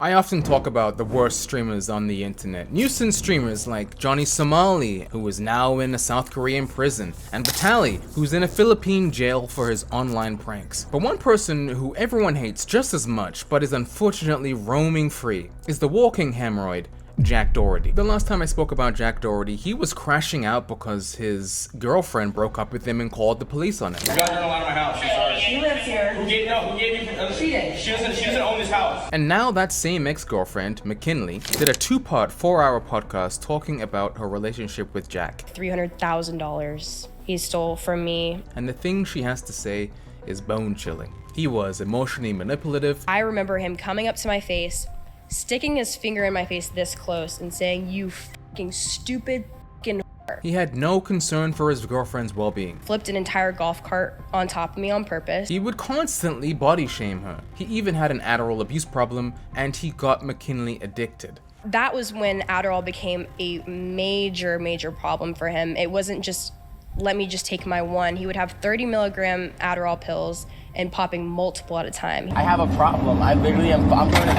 I often talk about the worst streamers on the internet. Nuisance streamers like Johnny Somali, who is now in a South Korean prison, and Batali, who's in a Philippine jail for his online pranks. But one person who everyone hates just as much, but is unfortunately roaming free, is the walking hemorrhoid, Jack Doherty. The last time I spoke about Jack Doherty, he was crashing out because his girlfriend broke up with him and called the police on him. You got her out of my house. She's sorry. She lives here. Who gave you? She did. She doesn't own this house. And now that same ex-girlfriend, McKinley, did a two-part, 4-hour podcast talking about her relationship with Jack. $300,000 he stole from me. And the thing she has to say is bone-chilling. He was emotionally manipulative. I remember him coming up to my face, sticking his finger in my face this close and saying, "You fucking stupid fucking whore." He had no concern for his girlfriend's well-being. Flipped an entire golf cart on top of me on purpose. He would constantly body shame her. He even had an Adderall abuse problem, and he got McKinley addicted. That was when Adderall became a major problem for him. It wasn't just, let me just take my one. He would have 30 milligram Adderall pills and popping multiple at a time. I have a problem. I'm going to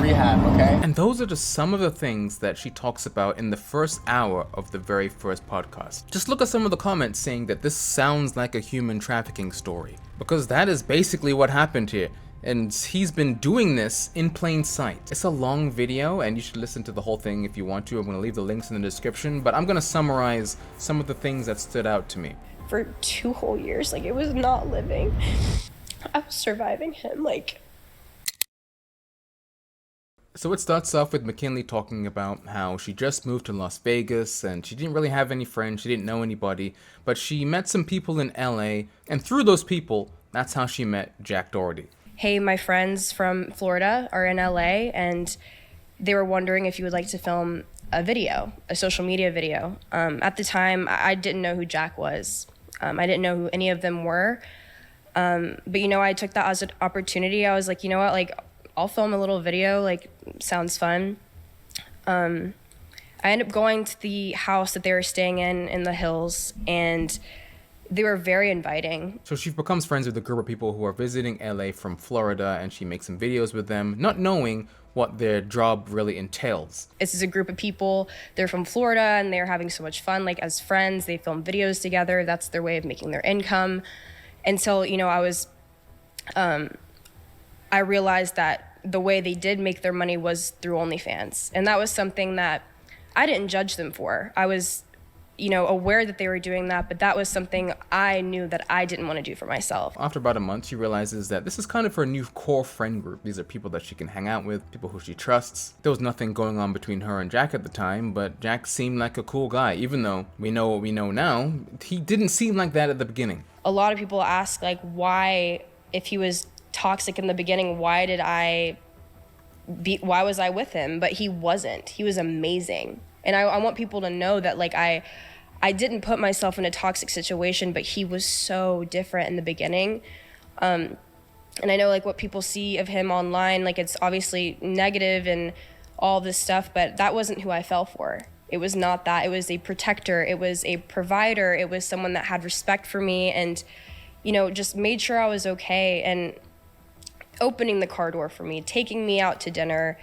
rehab, okay? And those are just some of the things that she talks about in the first hour of the very first podcast. Just look at some of the comments saying that this sounds like a human trafficking story, because that is basically what happened here. And he's been doing this in plain sight. It's a long video and you should listen to the whole thing if you want to. I'm going to leave the links in the description, but I'm going to summarize some of the things that stood out to me. For 2 whole years, it was not living. I was surviving him, So it starts off with McKinley talking about how she just moved to Las Vegas and she didn't really have any friends, she didn't know anybody, but she met some people in LA, and through those people, that's how she met Jack Doherty. Hey, my friends from Florida are in LA and they were wondering if you would like to film a video, a social media video. At the time, I didn't know who Jack was. I didn't know who any of them were. But I took that as an opportunity. I was like, you know what, I'll film a little video, sounds fun. I ended up going to the house that they were staying in the hills, and they were very inviting. So she becomes friends with a group of people who are visiting LA from Florida, and she makes some videos with them, not knowing what their job really entails. This is a group of people, they're from Florida, and they're having so much fun, as friends. They film videos together. That's their way of making their income. Until, I realized that the way they did make their money was through OnlyFans. And that was something that I didn't judge them for. I was, aware that they were doing that, but that was something I knew that I didn't want to do for myself. After about a month, she realizes that this is kind of her new core friend group. These are people that she can hang out with, people who she trusts. There was nothing going on between her and Jack at the time, but Jack seemed like a cool guy, even though we know what we know now. He didn't seem like that at the beginning. A lot of people ask, why, if he was toxic in the beginning, why was I with him? But he wasn't. He was amazing. And I want people to know that, I didn't put myself in a toxic situation, but he was so different in the beginning. And I know, what people see of him online, it's obviously negative and all this stuff, but that wasn't who I fell for. It was not that. It was a protector. It was a provider. It was someone that had respect for me and, just made sure I was okay, and opening the car door for me, taking me out to dinner,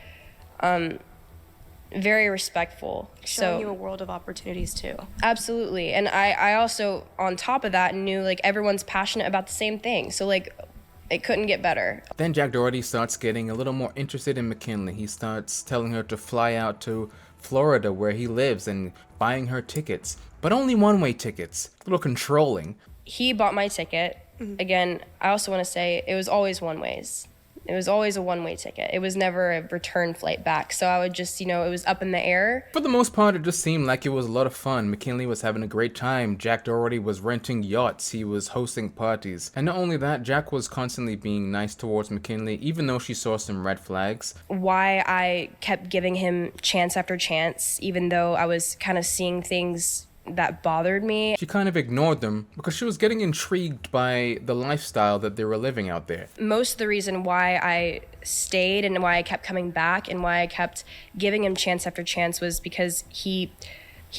very respectful. Showing you a world of opportunities too. Absolutely. And I also, on top of that, knew everyone's passionate about the same thing. So it couldn't get better. Then Jack Doherty starts getting a little more interested in McKinley. He starts telling her to fly out to Florida where he lives and buying her tickets, but only one-way tickets. A little controlling. He bought my ticket. Again, I also want to say it was always one ways. It was always a one-way ticket. It was never a return flight back. So I would just, it was up in the air. For the most part, it just seemed like it was a lot of fun. McKinley was having a great time. Jack Doherty was renting yachts. He was hosting parties. And not only that, Jack was constantly being nice towards McKinley, even though she saw some red flags. Why I kept giving him chance after chance, even though I was kind of seeing things that bothered me. She kind of ignored them because she was getting intrigued by the lifestyle that they were living out there. Most of the reason why I stayed and why I kept coming back and why I kept giving him chance after chance was because he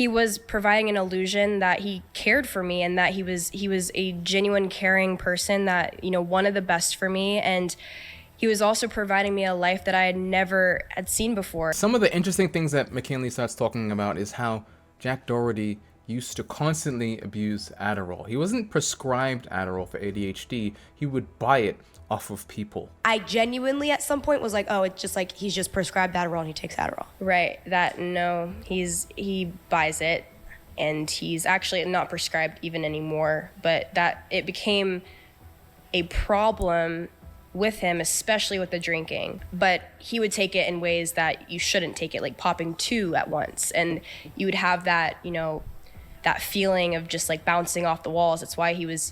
was providing an illusion that he cared for me and that he was a genuine caring person that, wanted the best for me. And He was also providing me a life that I had never had seen before. Some of the interesting things that McKinley starts talking about is how Jack Doherty used to constantly abuse Adderall. He wasn't prescribed Adderall for ADHD. He would buy it off of people. I genuinely at some point was like, oh, it's just like he's just prescribed Adderall and he takes Adderall. Right, he buys it, and he's actually not prescribed even anymore, but that it became a problem with him, especially with the drinking. But he would take it in ways that you shouldn't take it, like popping 2 at once. And you would have that, that feeling of just like bouncing off the walls. That's why he was,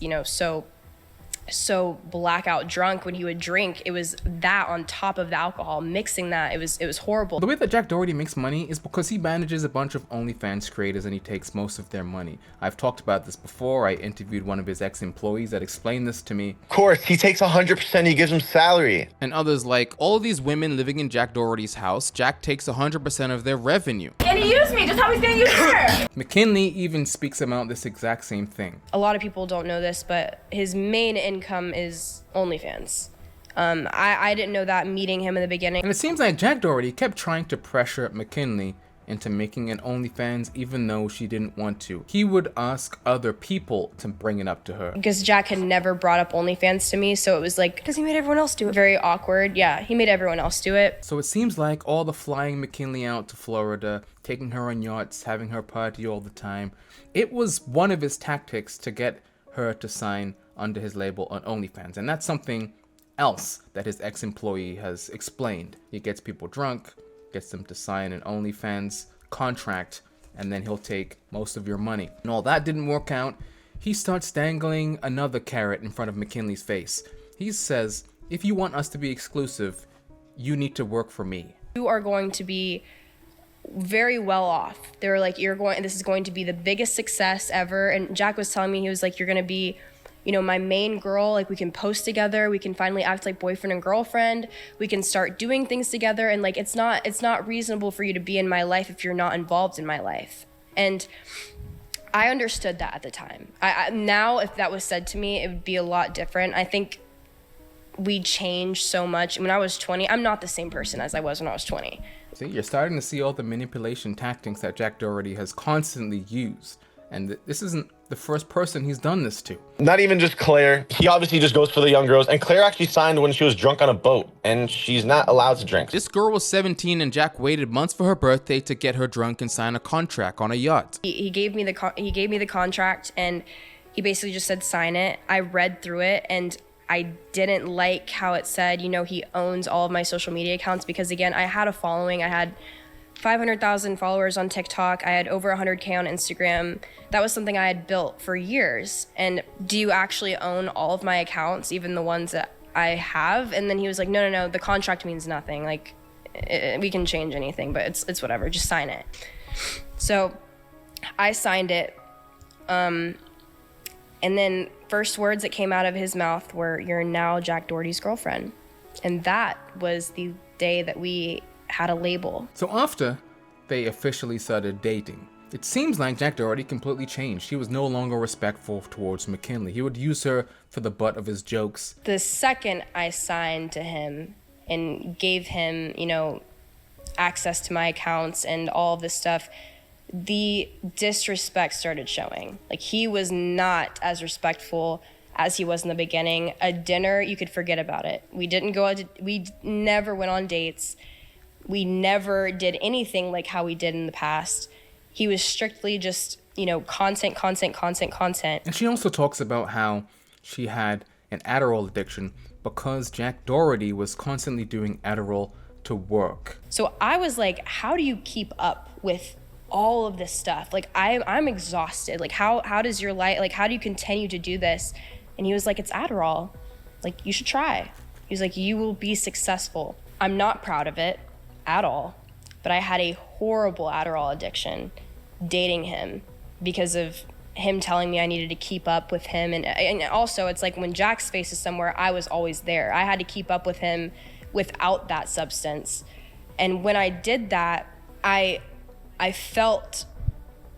so blackout drunk when he would drink. It was that on top of the alcohol, mixing that. It was horrible. The way that Jack Doherty makes money is because he manages a bunch of OnlyFans creators and he takes most of their money. I've talked about this before. I interviewed one of his ex-employees that explained this to me. Of course, he takes 100%, he gives him salary. And others like, all of these women living in Jack Doherty's house, Jack takes 100% of their revenue. And he used me just how he's gonna use her. McKinley even speaks about this exact same thing. A lot of people don't know this, but his main income is OnlyFans. I didn't know that meeting him in the beginning. And it seems like Jack Doherty kept trying to pressure McKinley into making an OnlyFans even though she didn't want to. He would ask other people to bring it up to her. Because Jack had never brought up OnlyFans to me, so it was like, Because he made everyone else do it. very awkward. Yeah, he made everyone else do it. So it seems like all the flying McKinley out to Florida, taking her on yachts, having her party all the time, it was one of his tactics to get her to sign under his label on OnlyFans. And that's something else that his ex-employee has explained. He gets people drunk, gets them to sign an OnlyFans contract, and then he'll take most of your money. And all that didn't work out. He starts dangling another carrot in front of McKinley's face. He says, if you want us to be exclusive, you need to work for me. You are going to be very well off. They were like, this is going to be the biggest success ever. And Jack was telling me, he was like, you're going to be, my main girl. Like, we can post together. We can finally act like boyfriend and girlfriend. We can start doing things together. And like, it's not reasonable for you to be in my life if you're not involved in my life. And I understood that at the time. Now, if that was said to me, it would be a lot different. I think we changed so much. When I was 20, I'm not the same person as I was when I was 20. See, you're starting to see all the manipulation tactics that Jack Doherty has constantly used. And this isn't the first person he's done this to. Not even just Claire. He obviously just goes for the young girls. And Claire actually signed when she was drunk on a boat. And she's not allowed to drink. This girl was 17 and Jack waited months for her birthday to get her drunk and sign a contract on a yacht. He gave me the contract, and he basically just said, sign it. I read through it, and I didn't like how it said, he owns all of my social media accounts, because again, I had a following. I had 500,000 followers on TikTok. I had over 100K on Instagram. That was something I had built for years. And do you actually own all of my accounts, even the ones that I have? And then he was like, no, the contract means nothing. Like, we can change anything, but it's whatever, just sign it. So I signed it. And then first words that came out of his mouth were, you're now Jack Doherty's girlfriend. And that was the day that we had a label. So after they officially started dating, it seems like Jack Doherty completely changed. He was no longer respectful towards McKinley. He would use her for the butt of his jokes. The second I signed to him and gave him, access to my accounts and all of this stuff, the disrespect started showing. Like, he was not as respectful as he was in the beginning. A dinner, you could forget about it. We never went on dates. We never did anything like how we did in the past. He was strictly just, content. And she also talks about how she had an Adderall addiction because Jack Doherty was constantly doing Adderall to work. So I was like, how do you keep up with all of this stuff? Like, I'm exhausted. Like, how does your life, like, how do you continue to do this? And he was like, it's Adderall. Like, you should try. He was like, you will be successful. I'm not proud of it at all, but I had a horrible Adderall addiction dating him because of him telling me I needed to keep up with him. And also, it's like when Jack's face is somewhere, I was always there. I had to keep up with him without that substance. And when I did that, I felt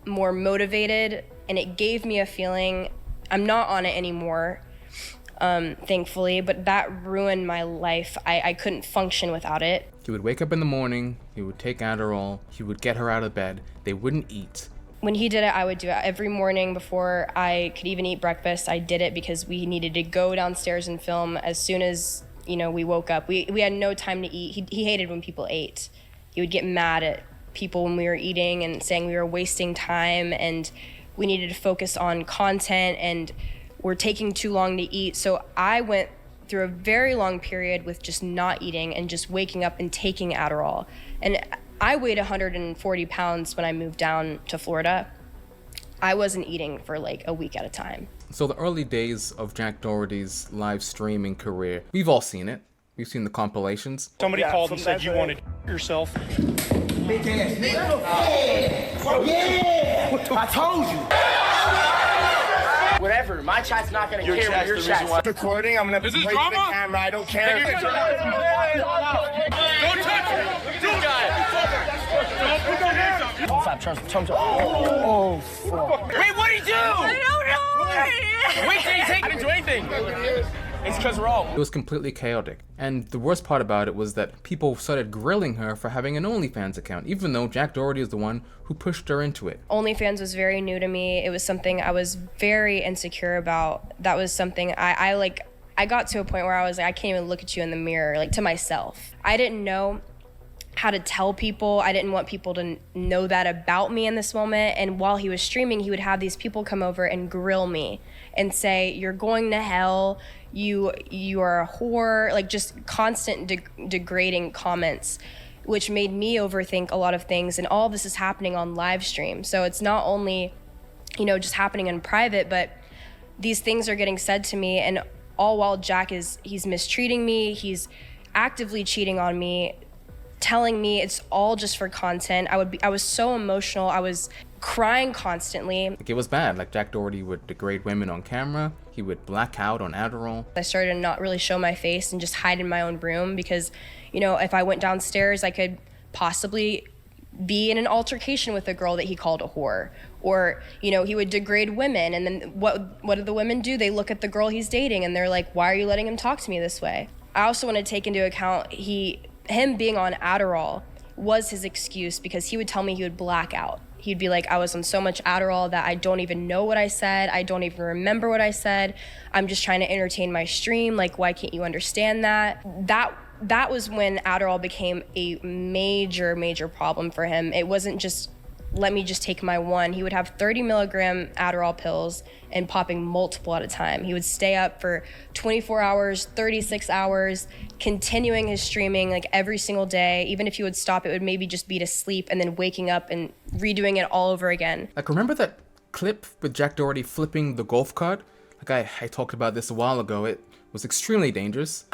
more motivated, and it gave me a feeling, I'm not on it anymore, thankfully, but that ruined my life. I couldn't function without it. He would wake up in the morning, he would take Adderall, he would get her out of bed, they wouldn't eat. When he did it, I would do it every morning before I could even eat breakfast. I did it because we needed to go downstairs and film as soon as, we woke up. We had no time to eat. He hated when people ate. He would get mad at people when we were eating and saying we were wasting time and we needed to focus on content and we're taking too long to eat. So I went through a very long period with just not eating and just waking up and taking Adderall. And I weighed 140 pounds when I moved down to Florida. I wasn't eating for like a week at a time. So the early days of Jack Doherty's live streaming career, we've all seen it. We've seen the compilations. Somebody called and said you wanted yourself. I told you. Whatever, my chat's not gonna care what your chat's. Recording, I'm gonna play the camera. I don't care. Don't touch her. This guy. Oh, fuck. Wait, what did he do? I don't know. Wait, did he take? I didn't do anything. It's because we're all. It was completely chaotic. And the worst part about it was that people started grilling her for having an OnlyFans account, even though Jack Doherty is the one who pushed her into it. OnlyFans was very new to me. It was something I was very insecure about. That was something I got to a point where I was like, I can't even look at you in the mirror, like to myself. I didn't know how to tell people. I didn't want people to know that about me in this moment. And while he was streaming, he would have these people come over and grill me and say, you're going to hell, you are a whore, like just constant degrading comments, which made me overthink a lot of things. And all this is happening on live stream. So it's not only, just happening in private, but these things are getting said to me, and all while Jack he's mistreating me, he's actively cheating on me, telling me it's all just for content. I was so emotional. I was crying constantly. Like, it was bad. Like, Jack Doherty would degrade women on camera. He would black out on Adderall. I started to not really show my face and just hide in my own room because, if I went downstairs, I could possibly be in an altercation with a girl that he called a whore. Or, he would degrade women, and then what do the women do? They look at the girl he's dating and they're like, why are you letting him talk to me this way? I also want to take into account him being on Adderall was his excuse, because he would tell me he would black out. He'd be like, I was on so much Adderall that I don't even know what I said. I don't even remember what I said. I'm just trying to entertain my stream. Like, why can't you understand that? That was when Adderall became a major, major problem for him. It wasn't just, let me just take my one. He would have 30 milligram Adderall pills and popping multiple at a time. He would stay up for 24 hours, 36 hours, continuing his streaming like every single day. Even if he would stop, it would maybe just be to sleep and then waking up and redoing it all over again. Like, remember that clip with Jack Doherty flipping the golf cart? Like, I talked about this a while ago. It was extremely dangerous.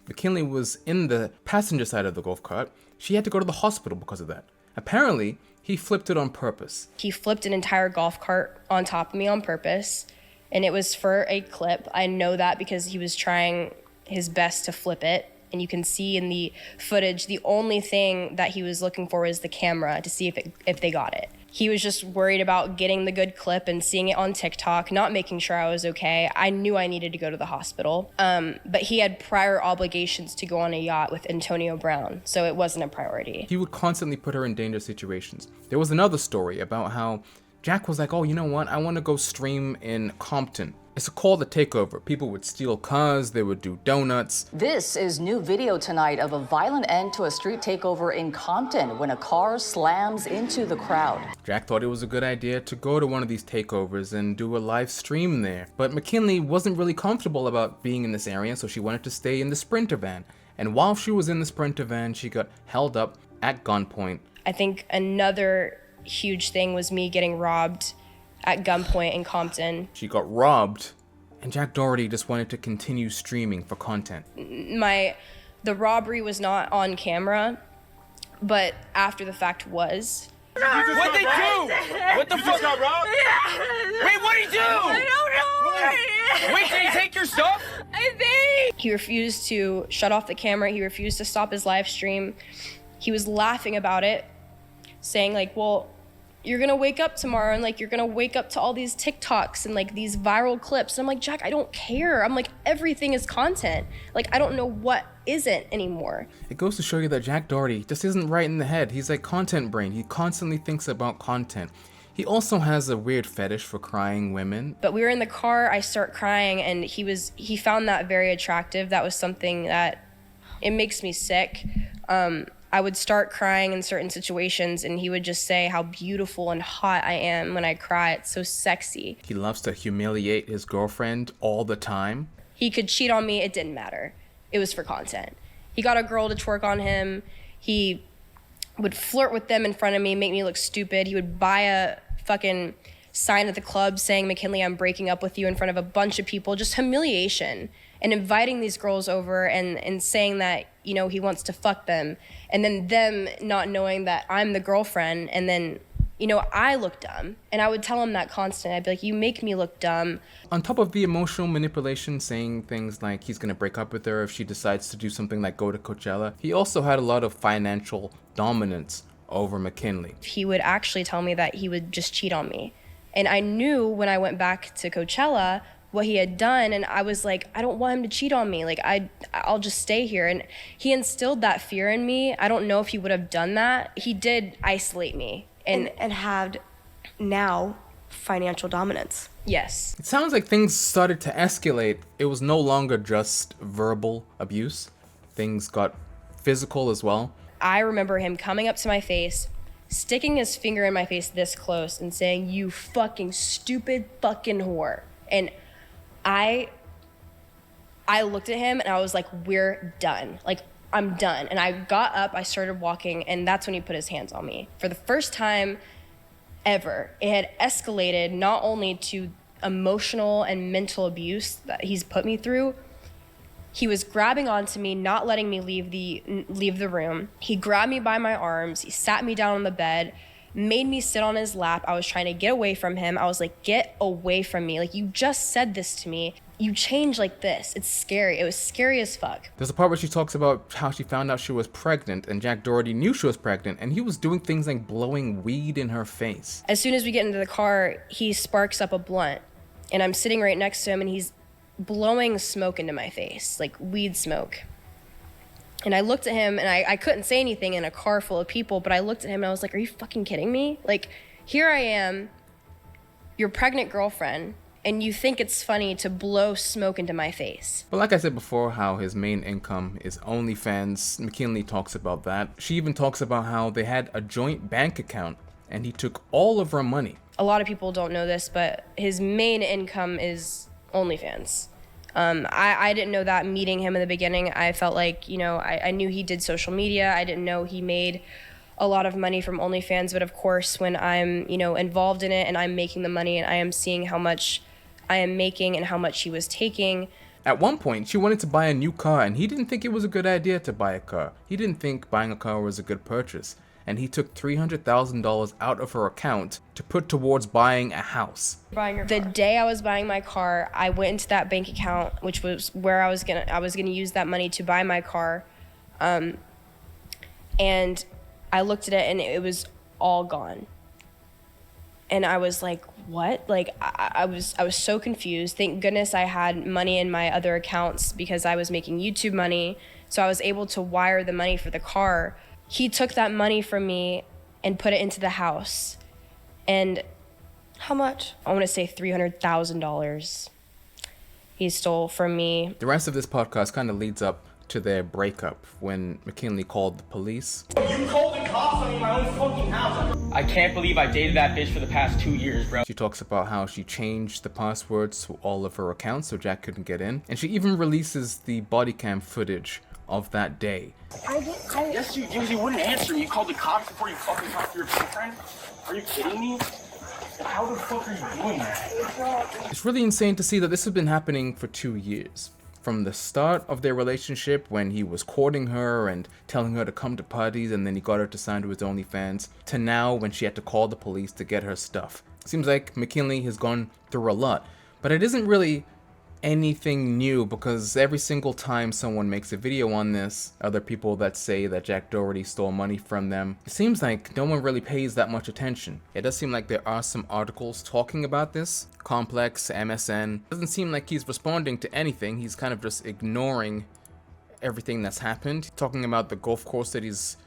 McKinley was in the passenger side of the golf cart. She had to go to the hospital because of that. Apparently, he flipped it on purpose. He flipped an entire golf cart on top of me on purpose, and it was for a clip. I know that because he was trying his best to flip it, and you can see in the footage, the only thing that he was looking for was the camera to see if they got it. He was just worried about getting the good clip and seeing it on TikTok, not making sure I was okay. I knew I needed to go to the hospital, but he had prior obligations to go on a yacht with Antonio Brown, so it wasn't a priority. He would constantly put her in dangerous situations. There was another story about how Jack was like, oh, you know what? I want to go stream in Compton. It's called The Takeover. People would steal cars, they would do donuts. This is new video tonight of a violent end to a street takeover in Compton when a car slams into the crowd. Jack thought it was a good idea to go to one of these takeovers and do a live stream there. But McKinley wasn't really comfortable about being in this area, so she wanted to stay in the Sprinter van. And while she was in the Sprinter van, she got held up at gunpoint. I think another huge thing was me getting robbed at gunpoint in Compton. She got robbed, and Jack Doherty just wanted to continue streaming for content. The robbery was not on camera, but after the fact was. What'd they do? What the fuck? Got robbed? Yeah. Wait, what'd he do? I don't know. Wait, did he take your stuff? I think. He refused to shut off the camera. He refused to stop his live stream. He was laughing about it, saying like, well, you're gonna wake up tomorrow and like you're gonna wake up to all these TikToks and like these viral clips. And I'm like, Jack, I don't care. I'm like, everything is content. Like, I don't know what isn't anymore. It goes to show you that Jack Doherty just isn't right in the head. He's like content brain. He constantly thinks about content. He also has a weird fetish for crying women. But we were in the car, I start crying, and he found that very attractive. That was something that, it makes me sick. I would start crying in certain situations, and he would just say how beautiful and hot I am when I cry. It's so sexy. He loves to humiliate his girlfriend all the time. He could cheat on me, it didn't matter. It was for content. He got a girl to twerk on him. He would flirt with them in front of me, make me look stupid. He would buy a fucking sign at the club saying, McKinley, I'm breaking up with you, in front of a bunch of people. Just humiliation. And inviting these girls over and saying that, you know, he wants to fuck them. And then them not knowing that I'm the girlfriend. And then, you know, I look dumb. And I would tell him that constantly. I'd be like, you make me look dumb. On top of the emotional manipulation, saying things like he's gonna break up with her if she decides to do something like go to Coachella, he also had a lot of financial dominance over McKinley. He would actually tell me that he would just cheat on me. And I knew when I went back to Coachella what he had done, and I was like, I don't want him to cheat on me. Like, I'll just stay here. And he instilled that fear in me. I don't know if he would have done that. He did isolate me. And had now financial dominance. Yes. It sounds like things started to escalate. It was no longer just verbal abuse. Things got physical as well. I remember him coming up to my face, sticking his finger in my face this close and saying, you fucking stupid fucking whore. And I looked at him and I was like, we're done. Like, I'm done. And I got up, I started walking, and that's when he put his hands on me. For the first time ever, it had escalated not only to emotional and mental abuse that he's put me through. He was grabbing onto me, not letting me leave the room. He grabbed me by my arms, he sat me down on the bed, made me sit on his lap. I was trying to get away from him. I was like, get away from me. Like, you just said this to me. You change like this. It's scary. It was scary as fuck. There's a part where she talks about how she found out she was pregnant, and Jack Doherty knew she was pregnant, and he was doing things like blowing weed in her face. As soon as we get into the car, he sparks up a blunt, and I'm sitting right next to him, and he's blowing smoke into my face, like weed smoke. And I looked at him, and I couldn't say anything in a car full of people, but I looked at him and I was like, are you fucking kidding me? Like, here I am, your pregnant girlfriend, and you think it's funny to blow smoke into my face. But like I said before, how his main income is OnlyFans. McKinley talks about that. She even talks about how they had a joint bank account, and he took all of her money. A lot of people don't know this, but his main income is OnlyFans. I didn't know that meeting him in the beginning. I felt like, you know, I knew he did social media. I didn't know he made a lot of money from OnlyFans. But of course, when I'm, you know, involved in it and I'm making the money and I am seeing how much I am making and how much he was taking. At one point, she wanted to buy a new car, and he didn't think it was a good idea to buy a car. He didn't think buying a car was a good purchase. And he took $300,000 out of her account to put towards buying a house. The day I was buying my car, I went into that bank account, which was where I was gonna use that money to buy my car, and I looked at it and it was all gone. And I was like, what? Like, I was so confused. Thank goodness I had money in my other accounts because I was making YouTube money, so I was able to wire the money for the car. He took that money from me and put it into the house. And how much? I want to say $300,000 he stole from me. The rest of this podcast kind of leads up to their breakup when McKinley called the police. You called the cops on me in my own fucking house. I can't believe I dated that bitch for the past 2 years, bro. She talks about how she changed the passwords to all of her accounts so Jack couldn't get in. And she even releases the body cam footage of that day. Yes, you wouldn't answer me. You called the cops before you fucking talked to your boyfriend? Are you kidding me? How the fuck are you doing that? It's really insane to see that this has been happening for 2 years. From the start of their relationship, when he was courting her and telling her to come to parties, and then he got her to sign to his OnlyFans, to now when she had to call the police to get her stuff. Seems like McKinley has gone through a lot, but it isn't really anything new, because every single time someone makes a video on this, other people that say that Jack Doherty stole money from them, it seems like no one really pays that much attention. It does seem like there are some articles talking about this. Complex, MSN. Doesn't seem like he's responding to anything. He's kind of just ignoring everything that's happened, talking about the golf course that he's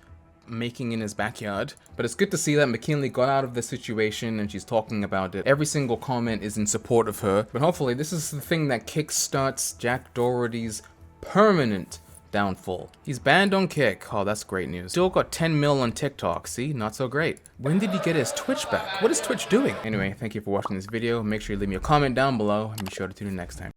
making in his backyard. But it's good to see that McKinley got out of the situation and she's talking about it. Every single comment is in support of her, but hopefully this is the thing that kickstarts Jack Doherty's permanent downfall. He's banned on Kick. Oh, that's great news. Still got 10 mil on TikTok. See, not so great. When did he get his Twitch back? What is Twitch doing? Anyway, thank you for watching this video. Make sure you leave me a comment down below and be sure to tune in next time.